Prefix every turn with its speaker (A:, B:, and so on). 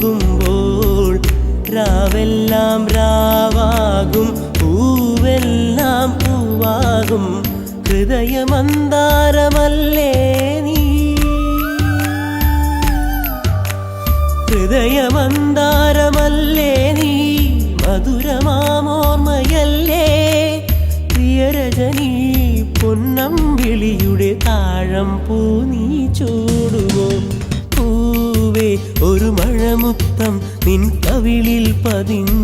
A: പോകുമ്പോൾ രാവെല്ലാം രാവാകും പൂവെല്ലാം പൂവാകും ഹൃദയമന്താരമല്ലേ നീ ഹൃദയമന്താരമല്ലേ നീ മധുരമാമോർമ്മയല്ലേ പ്രിയരജനീ പൊന്നമ്പിളിയുടെ താഴം പൂ നീ ചൂടുവോ പൂവേ ഒരു മഴമുത്തം നിൻ കവിളിൽ പതിഞ്ഞു